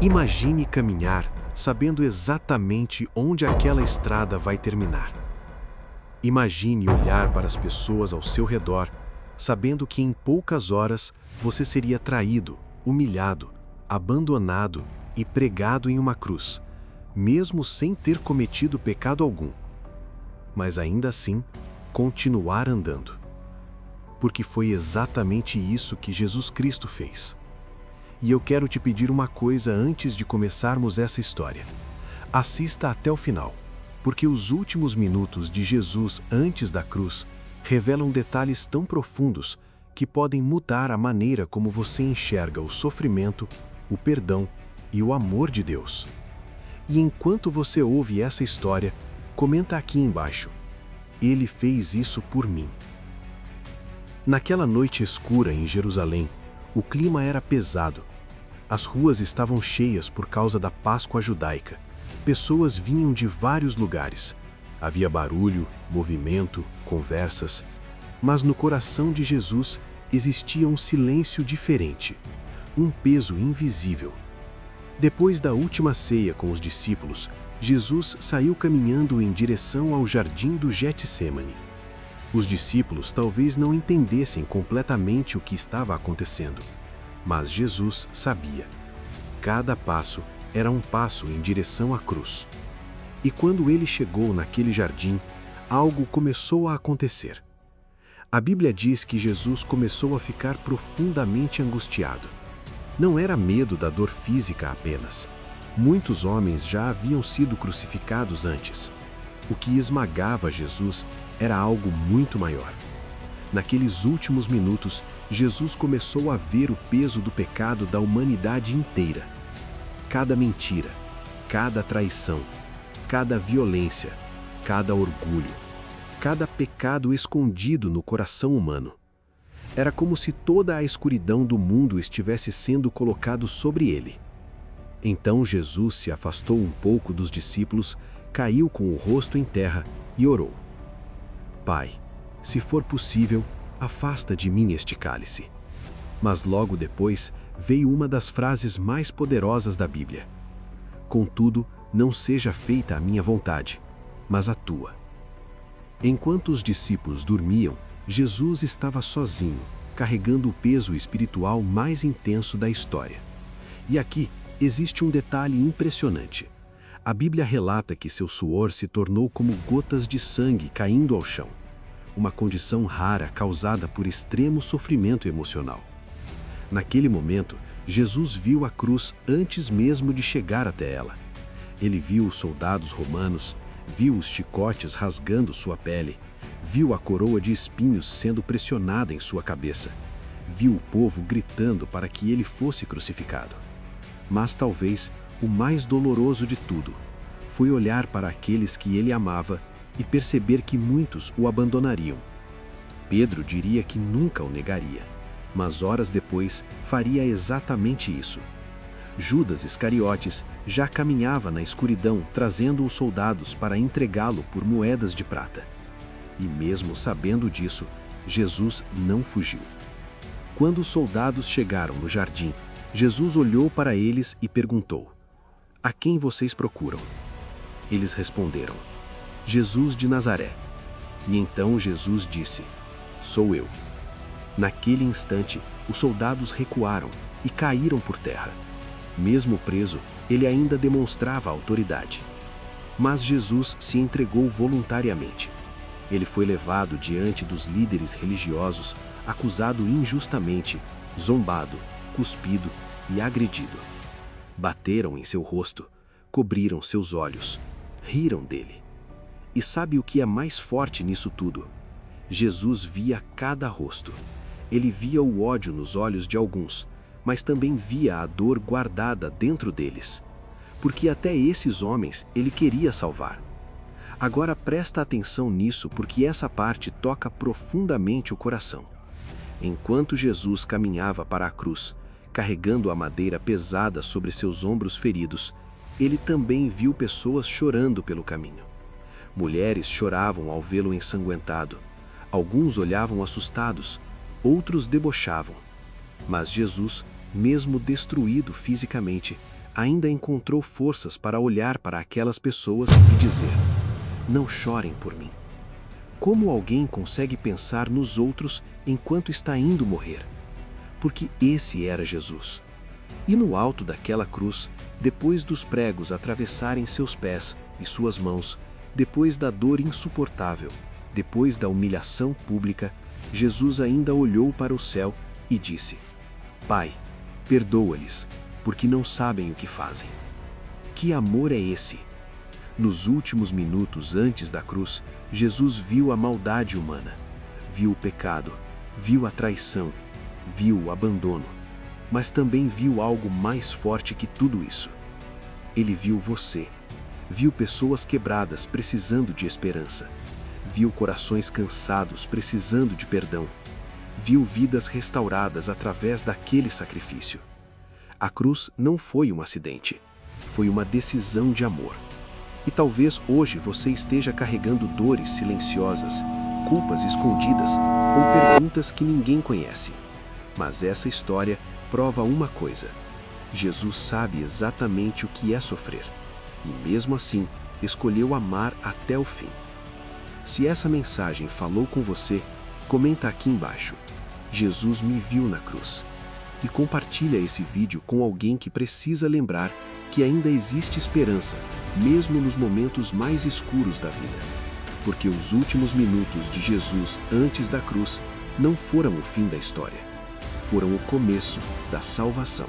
Imagine caminhar sabendo exatamente onde aquela estrada vai terminar. Imagine olhar para as pessoas ao seu redor, sabendo que em poucas horas você seria traído, humilhado, abandonado e pregado em uma cruz, mesmo sem ter cometido pecado algum. Mas ainda assim, continuar andando. Porque foi exatamente isso que Jesus Cristo fez. E eu quero te pedir uma coisa antes de começarmos essa história. Assista até o final, porque os últimos minutos de Jesus antes da cruz revelam detalhes tão profundos que podem mudar a maneira como você enxerga o sofrimento, o perdão e o amor de Deus. E enquanto você ouve essa história, comenta aqui embaixo: Ele fez isso por mim. Naquela noite escura em Jerusalém, o clima era pesado. As ruas estavam cheias por causa da Páscoa judaica. Pessoas vinham de vários lugares. Havia barulho, movimento, conversas. Mas no coração de Jesus existia um silêncio diferente, um peso invisível. Depois da última ceia com os discípulos, Jesus saiu caminhando em direção ao jardim do Getsêmani. Os discípulos talvez não entendessem completamente o que estava acontecendo, mas Jesus sabia. Cada passo era um passo em direção à cruz. E quando ele chegou naquele jardim, algo começou a acontecer. A Bíblia diz que Jesus começou a ficar profundamente angustiado. Não era medo da dor física apenas. Muitos homens já haviam sido crucificados antes. O que esmagava Jesus era algo muito maior. Naqueles últimos minutos, Jesus começou a ver o peso do pecado da humanidade inteira. Cada mentira, cada traição, cada violência, cada orgulho, cada pecado escondido no coração humano. Era como se toda a escuridão do mundo estivesse sendo colocado sobre ele. Então Jesus se afastou um pouco dos discípulos, caiu com o rosto em terra e orou: Pai, se for possível, afasta de mim este cálice. Mas logo depois veio uma das frases mais poderosas da Bíblia: Contudo, não seja feita a minha vontade, mas a tua. Enquanto os discípulos dormiam, Jesus estava sozinho, carregando o peso espiritual mais intenso da história. E aqui existe um detalhe impressionante. A Bíblia relata que seu suor se tornou como gotas de sangue caindo ao chão, uma condição rara causada por extremo sofrimento emocional. Naquele momento, Jesus viu a cruz antes mesmo de chegar até ela. Ele viu os soldados romanos, viu os chicotes rasgando sua pele, viu a coroa de espinhos sendo pressionada em sua cabeça, viu o povo gritando para que ele fosse crucificado. Mas talvez o mais doloroso de tudo foi olhar para aqueles que ele amava e perceber que muitos o abandonariam. Pedro diria que nunca o negaria, mas horas depois faria exatamente isso. Judas Iscariotes já caminhava na escuridão trazendo os soldados para entregá-lo por moedas de prata. E mesmo sabendo disso, Jesus não fugiu. Quando os soldados chegaram no jardim, Jesus olhou para eles e perguntou: A quem vocês procuram? Eles responderam: Jesus de Nazaré. E então Jesus disse: Sou eu. Naquele instante, os soldados recuaram e caíram por terra. Mesmo preso, ele ainda demonstrava autoridade. Mas Jesus se entregou voluntariamente. Ele foi levado diante dos líderes religiosos, acusado injustamente, zombado, cuspido e agredido. Bateram em seu rosto, cobriram seus olhos, riram dele. E sabe o que é mais forte nisso tudo? Jesus via cada rosto. Ele via o ódio nos olhos de alguns, mas também via a dor guardada dentro deles. Porque até esses homens ele queria salvar. Agora presta atenção nisso, porque essa parte toca profundamente o coração. Enquanto Jesus caminhava para a cruz, carregando a madeira pesada sobre seus ombros feridos, ele também viu pessoas chorando pelo caminho. Mulheres choravam ao vê-lo ensanguentado. Alguns olhavam assustados, outros debochavam. Mas Jesus, mesmo destruído fisicamente, ainda encontrou forças para olhar para aquelas pessoas e dizer: não chorem por mim. Como alguém consegue pensar nos outros enquanto está indo morrer? Porque esse era Jesus. E no alto daquela cruz, depois dos pregos atravessarem seus pés e suas mãos, depois da dor insuportável, depois da humilhação pública, Jesus ainda olhou para o céu e disse: Pai, perdoa-lhes, porque não sabem o que fazem. Que amor é esse? Nos últimos minutos antes da cruz, Jesus viu a maldade humana, viu o pecado, viu a traição, viu o abandono, mas também viu algo mais forte que tudo isso. Ele viu você, viu pessoas quebradas precisando de esperança, viu corações cansados precisando de perdão, viu vidas restauradas através daquele sacrifício. A cruz não foi um acidente, foi uma decisão de amor. E talvez hoje você esteja carregando dores silenciosas, culpas escondidas ou perguntas que ninguém conhece. Mas essa história prova uma coisa: Jesus sabe exatamente o que é sofrer, e mesmo assim escolheu amar até o fim. Se essa mensagem falou com você, comenta aqui embaixo: Jesus me viu na cruz. E compartilha esse vídeo com alguém que precisa lembrar que ainda existe esperança, mesmo nos momentos mais escuros da vida. Porque os últimos minutos de Jesus antes da cruz não foram o fim da história. Foram o começo da salvação.